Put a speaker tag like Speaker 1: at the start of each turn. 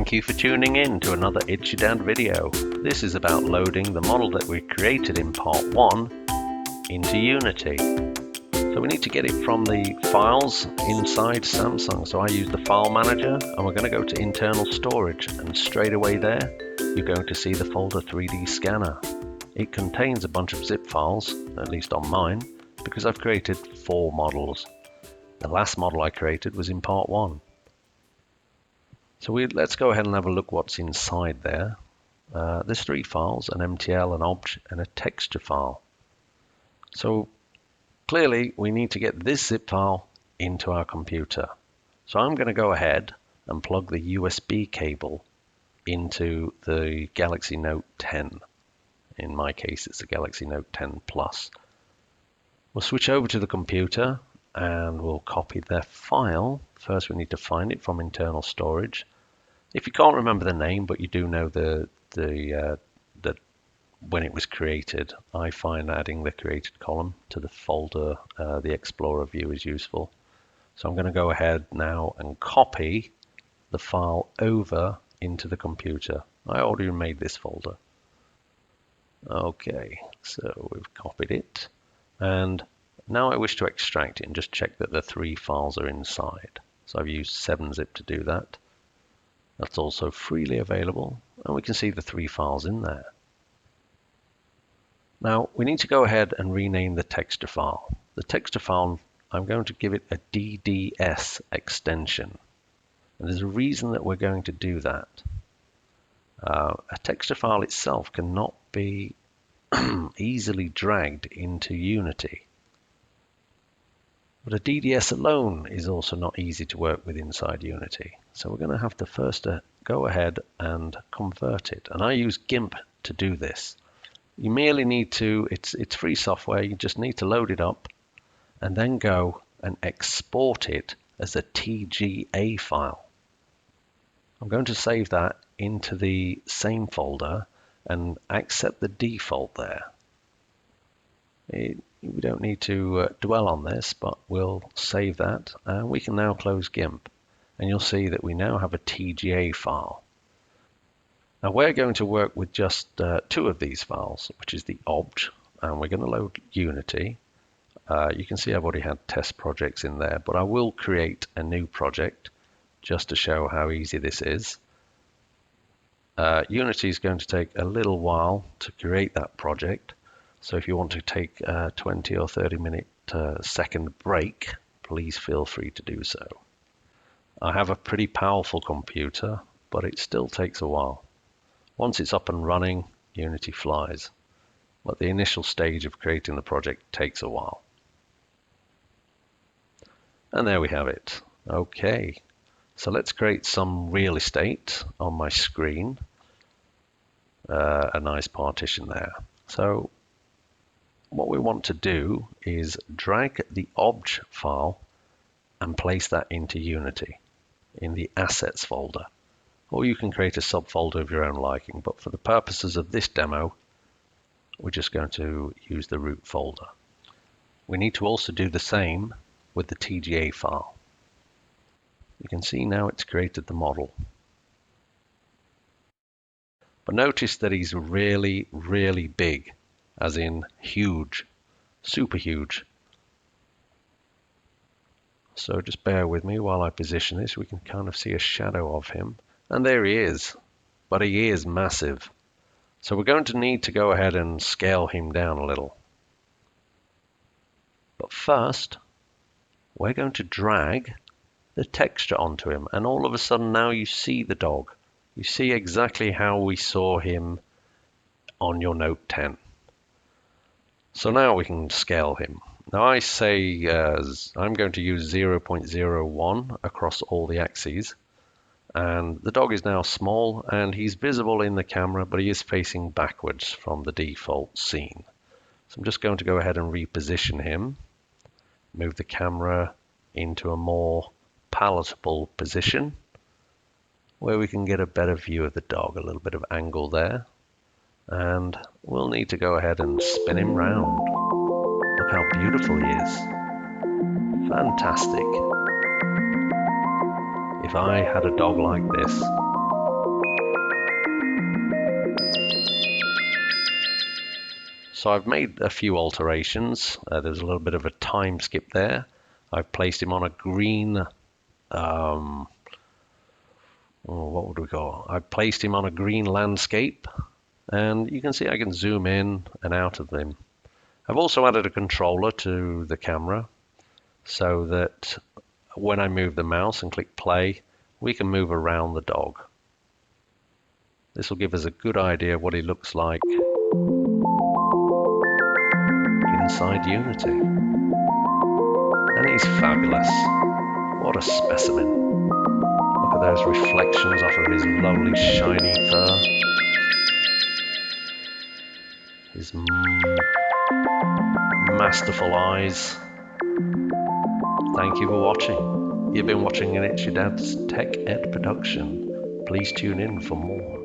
Speaker 1: Thank you for tuning in to another Itshadadz video. This is about loading the model that we created in part 1 into Unity. So we need to get it from the files inside Samsung. So I use the file manager and we're going to go to internal storage, and straight away there you're going to see the folder 3D scanner. It contains a bunch of zip files, at least on mine, because I've created 4 models. The last model I created was in part 1. So let's go ahead and have a look what's inside there. There's 3 files, an MTL, an obj, and a texture file. So clearly we need to get this zip file into our computer. So I'm going to go ahead and plug the USB cable into the Galaxy Note 10. In my case, it's the Galaxy Note 10 Plus. We'll switch over to the computer and we'll copy the file. First, we need to find it from internal storage. If you can't remember the name, but you do know the when it was created, I find adding the created column to the folder, the Explorer view, is useful. So I'm going to go ahead now and copy the file over into the computer. I already made this folder. Okay, so we've copied it, and now I wish to extract it and just check that the 3 files are inside. So I've used 7-zip to do that. That's also freely available, and we can see the 3 files in there. Now we need to go ahead and rename the texture file. The texture file, I'm going to give it a DDS extension. And there's a reason that we're going to do that. A texture file itself cannot be easily dragged into Unity. But a DDS alone is also not easy to work with inside Unity. So we're going to have to first go ahead and convert it. And I use GIMP to do this. You merely need to, it's free software, you just need to load it up and then go and export it as a TGA file. I'm going to save that into the same folder and accept the default there. We don't need to dwell on this, but we'll save that, and we can now close GIMP, and you'll see that we now have a TGA file. Now we're going to work with just 2 of these files, which is the obj, and we're going to load Unity. You can see I've already had test projects in there, but I will create a new project just to show how easy this is. Unity is going to take a little while to create that project. So if you want to take a 20 or 30 minute second break, please feel free to do so. I have a pretty powerful computer, but it still takes a while. Once it's up and running, Unity flies. But the initial stage of creating the project takes a while. And there we have it. Okay, so let's create some real estate on my screen. A nice partition there. So what we want to do is drag the obj file and place that into Unity in the assets folder, or you can create a subfolder of your own liking, but for the purposes of this demo we're just going to use the root folder. We need to also do the same with the TGA file. You can see now it's created the model, but notice that he's really big, as in huge, super huge. So just bear with me while I position this. We can kind of see a shadow of him, and there he is, but he is massive. So we're going to need to go ahead and scale him down a little. But first, we're going to drag the texture onto him, and all of a sudden now you see the dog. You see exactly how we saw him on your Note 10. So now we can scale him. Now I say I'm going to use 0.01 across all the axes, and the dog is now small and he's visible in the camera, but he is facing backwards from the default scene. So I'm just going to go ahead and reposition him, move the camera into a more palatable position where we can get a better view of the dog, a little bit of angle there, and we'll need to go ahead and spin him round. Look how beautiful he is. Fantastic. If I had a dog like this, So I've made a few alterations. There's a little bit of a time skip there. I've placed him on a green, what would we call? I've placed him on a green landscape, and you can see I can zoom in and out of him. I've also added a controller to the camera so that when I move the mouse and click play, we can move around the dog. This will give us a good idea of what he looks like inside Unity. And he's fabulous. What a specimen. Look at those reflections off of his lovely shiny fur. His masterful eyes. Thank you for watching. You've been watching an Itshadadz Tech Ed production. Please tune in for more.